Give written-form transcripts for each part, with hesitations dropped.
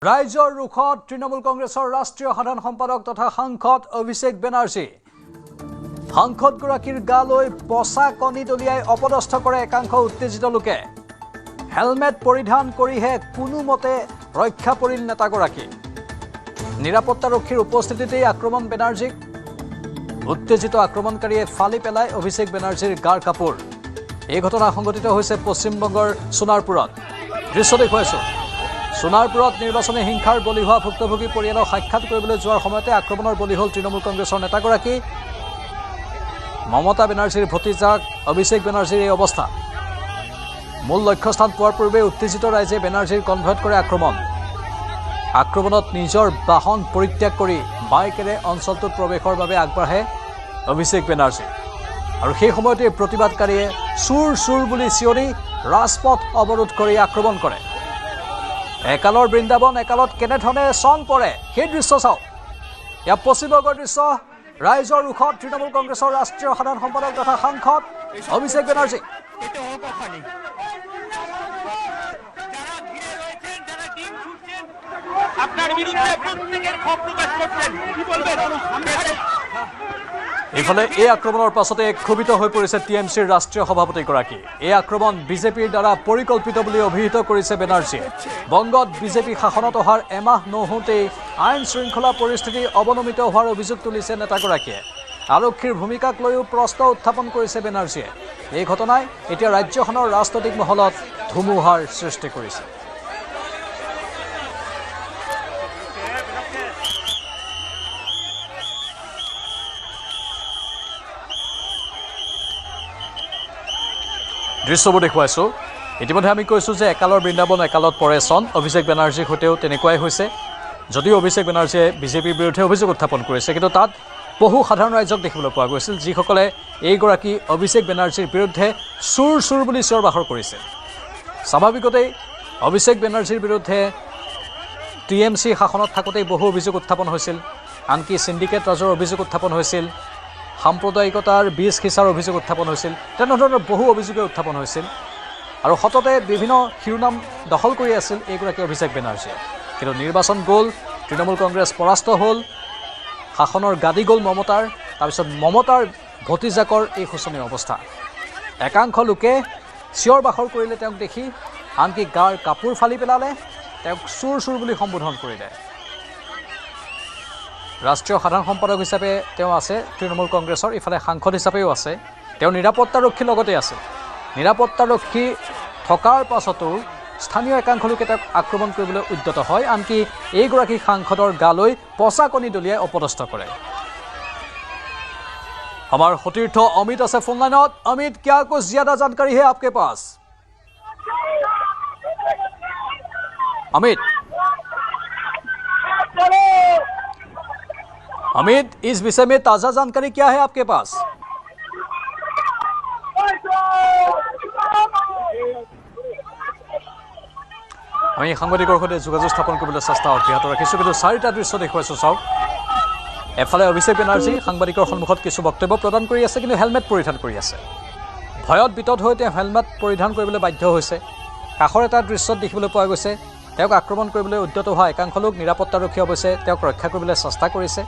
ৰাইজৰ ৰুখত তৃণমূল কংগ্ৰেছৰ ৰাষ্ট্ৰীয় সাধাৰণ সম্পাদক তথা সাংসদ অভিষেক বেনাৰ্জী সাংসদগৰাকীৰ গালৈ পচা কণী দলিয়াই অপদস্থ কৰে একাংশ উত্তেজিত লোকে হেলমেট পৰিধান কৰিহে কোনোমতে ৰক্ষা পৰিল নেতাগৰাকী নিৰাপত্তাৰক্ষীৰ উপস্থিতিতেই আক্ৰমণ বেনাৰ্জীক উত্তেজিত আক্ৰমণকাৰীয়ে ফালি পেলাই অভিষেক বেনাৰ্জীৰ গাৰ কাপোৰ এই ঘটনা সংঘটিত হৈছে পশ্চিমবংগৰ সোনাৰপুৰত দৃশ্য দেখুৱাইছো সোনাৰপুৰত নিৰ্বাচনী হিংসাৰ বলি হোৱা ভুক্তভোগী পৰিয়ালক সাক্ষাৎ কৰিবলৈ যোৱাৰ সময়তে আক্ৰমণৰ বলি হ'ল তৃণমূল কংগ্ৰেছৰ নেতাগৰাকী মমতা বেনাৰ্জীৰ ভতিজাক অভিষেক বেনাৰ্জীৰ এই অৱস্থা মূল লক্ষ্যস্থান পোৱাৰ পূৰ্বে উত্তেজিত ৰাইজে বেনাৰ্জীৰ কনভয়ত কৰে আক্ৰমণত নিজৰ বাহন পৰিত্যাগ কৰি বাইকেৰে অঞ্চলটোত প্ৰৱেশৰ বাবে আগবাঢ়ে অভিষেক বেনাৰ্জী আৰু সেই সময়তে প্ৰতিবাদকাৰীয়ে চুৰ বুলি চিঞৰি ৰাজপথ অৱৰোধ কৰি আক্ৰমণ কৰে একালৰ বৃন্দাবন একালত কেনেধৰণে চন পৰে সেই দৃশ্য চাওক ইয়া পশ্চিমবংগৰ দৃশ্য ৰাইজৰ ৰুখত তৃণমূল কংগ্ৰেছৰ ৰাষ্ট্ৰীয় সাধাৰণ সম্পাদক তথা সাংসদ অভিষেক বেনাৰ্জী আপনাৰ বিৰুদ্ধে প্ৰত্যেকেৰ ক্ষোভ প্ৰকাশ কৰছেন কি বলবেন ইফালে এই আক্ৰমণৰ পাছতে ক্ষোভিত হৈ পৰিছে টিএমচিৰ ৰাষ্ট্ৰীয় সভাপতিগৰাকী এই আক্ৰমণ বিজেপিৰ দ্বাৰা পৰিকল্পিত বুলি অভিহিত কৰিছে বেনাৰ্জীয়ে বংগত বিজেপি শাসনত অহাৰ এমাহ নহওঁতেই আইন শৃংখলা পৰিস্থিতি অৱনমিত হোৱাৰ অভিযোগ তুলিছে নেতাগৰাকীয়ে আৰক্ষীৰ ভূমিকাক লৈও প্ৰশ্ন উত্থাপন কৰিছে বেনাৰ্জীয়ে এই ঘটনাই এতিয়া ৰাজ্যখনৰ ৰাজনৈতিক মহলত ধুমুহাৰ সৃষ্টি কৰিছে দৃশ্যবোৰ দেখুৱাইছো ইতিমধ্যে আমি কৈছোঁ যে একালৰ বৃন্দাবন একালত পৰে চন অভিষেক বেনাৰ্জীৰ সৈতেও তেনেকুৱাই হৈছে যদিও অভিষেক বেনাৰ্জীয়ে বিজেপিৰ বিৰুদ্ধে অভিযোগ উত্থাপন কৰিছে কিন্তু তাত বহু সাধাৰণ ৰাইজক দেখিবলৈ পোৱা গৈছিল যিসকলে এইগৰাকী অভিষেক বেনাৰ্জীৰ বিৰুদ্ধে চুৰ বুলি চিঞৰ বাখৰ কৰিছে স্বাভাৱিকতেই অভিষেক বেনাৰ্জীৰ বিৰুদ্ধে টিএমচি শাসনত থাকোঁতেই বহু অভিযোগ উত্থাপন হৈছিল আনকি চিণ্ডিকেট ৰাজৰ অভিযোগ উত্থাপন হৈছিল সাম্প্ৰদায়িকতাৰ বীজ সিঁচাৰ অভিযোগ উত্থাপন হৈছিল তেনেধৰণৰ বহু অভিযোগে উত্থাপন হৈছিল আৰু সততে বিভিন্ন শিৰোনাম দখল কৰি আছিল এইগৰাকী অভিষেক বেনাৰ্জীয়ে কিন্তু নিৰ্বাচন গ'ল তৃণমূল কংগ্ৰেছ পৰাস্ত হ'ল শাসনৰ গাদী গ'ল মমতাৰ তাৰপিছত মমতাৰ ভতিজাকৰ এই শোচনীয় অৱস্থা একাংশ লোকে চিঞৰ বাখৰ কৰিলে তেওঁক দেখি আনকি গাৰ কাপোৰ ফালি পেলালে তেওঁক চুৰ বুলি সম্বোধন কৰিলে ৰাষ্ট্ৰীয় সাধাৰণ সম্পাদক হিচাপে তেওঁ আছে তৃণমূল কংগ্ৰেছৰ ইফালে সাংসদ হিচাপেও আছে তেওঁ নিৰাপত্তাৰক্ষীৰ লগতে আছে নিৰাপত্তাৰক্ষী থকাৰ পাছতো স্থানীয় একাংশ লোকে তেওঁক আক্ৰমণ কৰিবলৈ উদ্যত হয় আনকি এইগৰাকী সাংসদৰ গালৈ পচা কণী দলিয়াই অপদস্থ কৰে আমাৰ সতীৰ্থ অমিত আছে ফোন লাইনত অমিত क्या कुछ ज्यादा जानकारी है आपके पास अमित इस विषय में ताजा जानकारी क्या है आपके पास আমি সাংবাদিকৰ সৈতে যোগাযোগ স্থাপন কৰিবলৈ চেষ্টা অব্যাহত ৰাখিছোঁ কিন্তু চাৰিটা দৃশ্য দেখুৱাইছোঁ চাওক এফালে অভিষেক বেনাৰ্জী সাংবাদিকৰ সন্মুখত কিছু বক্তব্য প্ৰদান কৰি আছে কিন্তু হেলমেট পৰিধান কৰি আছে ভয়ত বিতত হৈ তেওঁ হেলমেট পৰিধান কৰিবলৈ বাধ্য হৈছে কাষৰ এটা দৃশ্যত দেখিবলৈ পোৱা গৈছে তেওঁক আক্ৰমণ কৰিবলৈ উদ্যত হোৱা একাংশ লোক নিৰাপত্তাৰক্ষী অৱশ্যে তেওঁক ৰক্ষা কৰিবলৈ চেষ্টা কৰিছে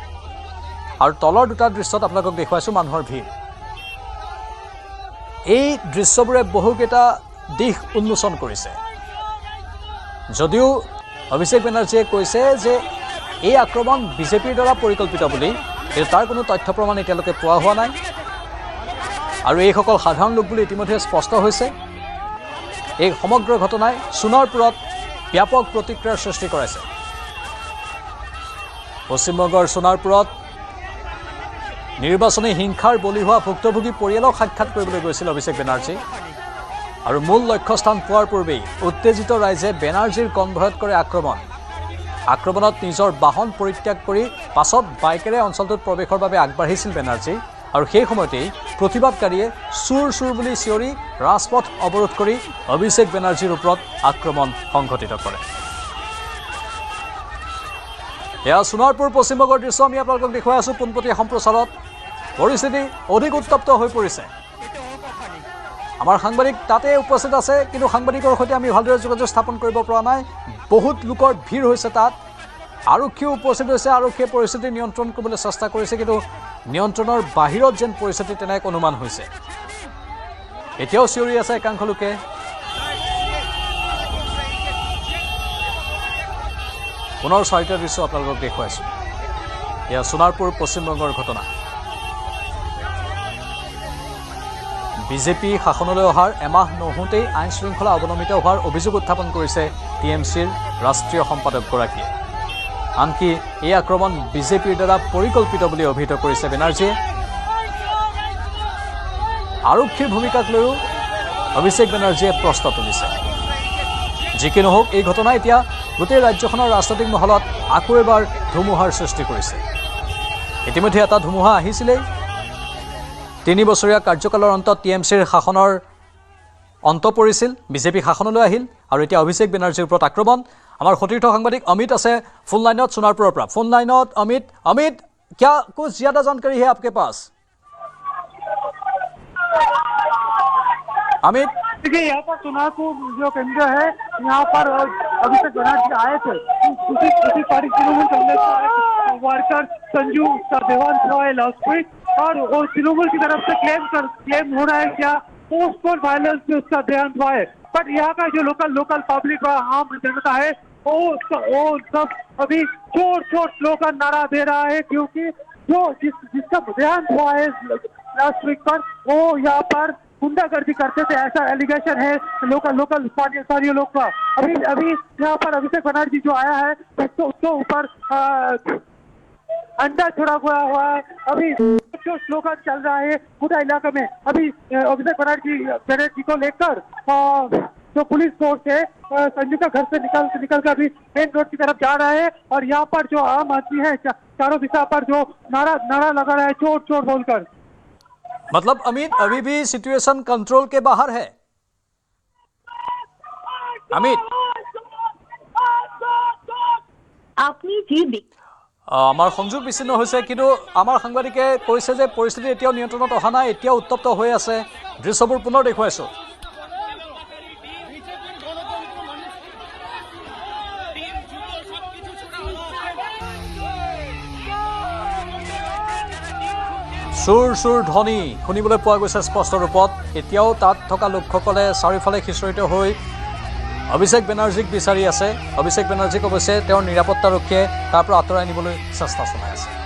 আৰু তলৰ দুটা দৃশ্যত আপোনালোকক দেখুৱাইছোঁ মানুহৰ ভিৰ এই দৃশ্যবোৰে বহুকেইটা দিশ উন্মোচন কৰিছে যদিও অভিষেক বেনাৰ্জীয়ে কৈছে যে এই আক্ৰমণ বিজেপিৰ দ্বাৰা পৰিকল্পিত বুলি কিন্তু তাৰ কোনো তথ্য প্ৰমাণ এতিয়ালৈকে পোৱা হোৱা নাই আৰু এইসকল সাধাৰণ লোক বুলি ইতিমধ্যে স্পষ্ট হৈছে এই সমগ্ৰ ঘটনাই সোণাৰপুৰত ব্যাপক প্ৰতিক্ৰিয়াৰ সৃষ্টি কৰাইছে পশ্চিমবংগৰ সোণাৰপুৰত নিৰ্বাচনী হিংসাৰ বলি হোৱা ভুক্তভোগী পৰিয়ালক সাক্ষাৎ কৰিবলৈ গৈছিল অভিষেক বেনাৰ্জী আৰু মূল লক্ষ্যস্থান পোৱাৰ পূৰ্বেই উত্তেজিত ৰাইজে বেনাৰ্জীৰ কনভয়ত কৰে আক্ৰমণত নিজৰ বাহন পৰিত্যাগ কৰি পাছত বাইকেৰে অঞ্চলটোত প্ৰৱেশৰ বাবে আগবাঢ়িছিল বেনাৰ্জী আৰু সেই সময়তেই প্ৰতিবাদকাৰীয়ে চুৰ বুলি চিঞৰি ৰাজপথ অৱৰোধ কৰি অভিষেক বেনাৰ্জীৰ ওপৰত আক্ৰমণ সংঘটিত কৰে এয়া সোণাৰপুৰ পশ্চিমবংগৰ দৃশ্য আমি আপোনালোকক দেখুৱাই আছোঁ পোনপটীয়া সম্প্ৰচাৰত পৰিস্থিতি অধিক উত্তপ্ত হৈ পৰিছে আমাৰ সাংবাদিক তাতে উপস্থিত আছে কিন্তু সাংবাদিকৰ সৈতে আমি ভালদৰে যোগাযোগ স্থাপন কৰিব পৰা নাই বহুত লোকৰ ভিৰ হৈছে তাত আৰক্ষী উপস্থিত হৈছে আৰক্ষীয়ে পৰিস্থিতি নিয়ন্ত্ৰণ কৰিবলৈ চেষ্টা কৰিছে কিন্তু নিয়ন্ত্ৰণৰ বাহিৰত যেন পৰিস্থিতি তেনে এক অনুমান হৈছে এতিয়াও চিঞৰি আছে একাংশ লোকে পুনৰ চাৰিটা দৃশ্য আপোনালোকক দেখুৱাইছোঁ এয়া সোণাৰপুৰ পশ্চিমবংগৰ ঘটনা বিজেপি শাসনলৈ অহাৰ এমাহ নহওঁতেই আইন শৃংখলা অৱনমিত হোৱাৰ অভিযোগ উত্থাপন কৰিছে টিএমচিৰ ৰাষ্ট্ৰীয় সম্পাদকগৰাকীয়ে আনকি এই আক্ৰমণ বিজেপিৰ দ্বাৰা পৰিকল্পিত বুলি অভিহিত কৰিছে বেনাৰ্জীয়ে আৰক্ষীৰ ভূমিকাক লৈও অভিষেক বেনাৰ্জীয়ে প্ৰশ্ন তুলিছে যি কি নহওক এই ঘটনা এতিয়া গোটেই ৰাজ্যখনৰ ৰাজনৈতিক মহলত আকৌ এবাৰ ধুমুহাৰ সৃষ্টি কৰিছে ইতিমধ্যে এটা ধুমুহা আহিছিলেই 3 বছৰীয়া কাৰ্যকালৰ অন্তত টিএমচিৰ শাসনৰ অন্ত পৰিছিল বিজেপি শাসনলৈ আহিল আৰু এতিয়া অভিষেক বেনাৰ্জীৰ ওপৰত আক্ৰমণ আমাৰ সতীৰ্থ সাংবাদিক অমিত আছে ফোন লাইনত সোনাৰপুৰৰ পৰা ফোন লাইনত अमित क्या कुछ ज्यादा जानकारी है आपके पास अमित देखिए यहाँ पर सोनारपुर जो केंद्र है यहाँ पर अभिषेक बनर्जी आए थे उसी पार्टी तृणमूल कांग्रेस का worker Sanju Devansh Roy last week और वो तृणमूल की तरफ से क्लेम हो रहा है क्या पोस्टपोन वायलेंस में उसका देहांत हुआ है बट यहाँ का जो लोकल पब्लिक और आम जनता है वो सब अभी छोट स्लोगन नारा दे रहा है क्योंकि जो जिसका देहांत हुआ है लास्ट वीक पर वो यहाँ पर गुंडागर्दी करते थे ऐसा एलिगेशन है लोकल स्थानीय लोग का अभी यहाँ पर अभिषेक बनर्जी जो आया है उसके ऊपर अंडा छोड़ा हुआ है अभी जो स्लोगन चल रहा है पूरा इलाके में अभी अभिषेक बनर्जी को लेकर जो पुलिस फोर्स है संजू का घर से निकल कर अभी मेन रोड की तरफ जा रहा है और यहाँ पर जो आम आदमी है चारों दिशा पर जो नारा लगा रहा है चोट बोलकर मतलब अमित अभी भी सिचुएशन कंट्रोल के बाहर है अमित আপনি যে আমাৰ সংযোগ বিচ্ছিন্ন হৈছে কিন্তু আমাৰ সাংবাদিকে কৈছে যে পৰিস্থিতি এতিয়াও নিয়ন্ত্ৰণত অহা নাই এতিয়াও উত্তপ্ত হৈ আছে দৃশ্যবোৰ পুনৰ দেখুৱাইছো সুৰ ধ্বনি শুনিবলৈ পোৱা গৈছে স্পষ্ট ৰূপত এতিয়াও তাত থকা লোকসকলে চাৰিওফালে খিচৰিত হৈ অভিষেক বেনাৰ্জীক বিচাৰি আছে অভিষেক বেনাৰ্জীক অৱশ্যে তেওঁৰ নিৰাপত্তাৰক্ষীয়ে তাৰ পৰা আঁতৰাই নিবলৈ চেষ্টা চলাই আছে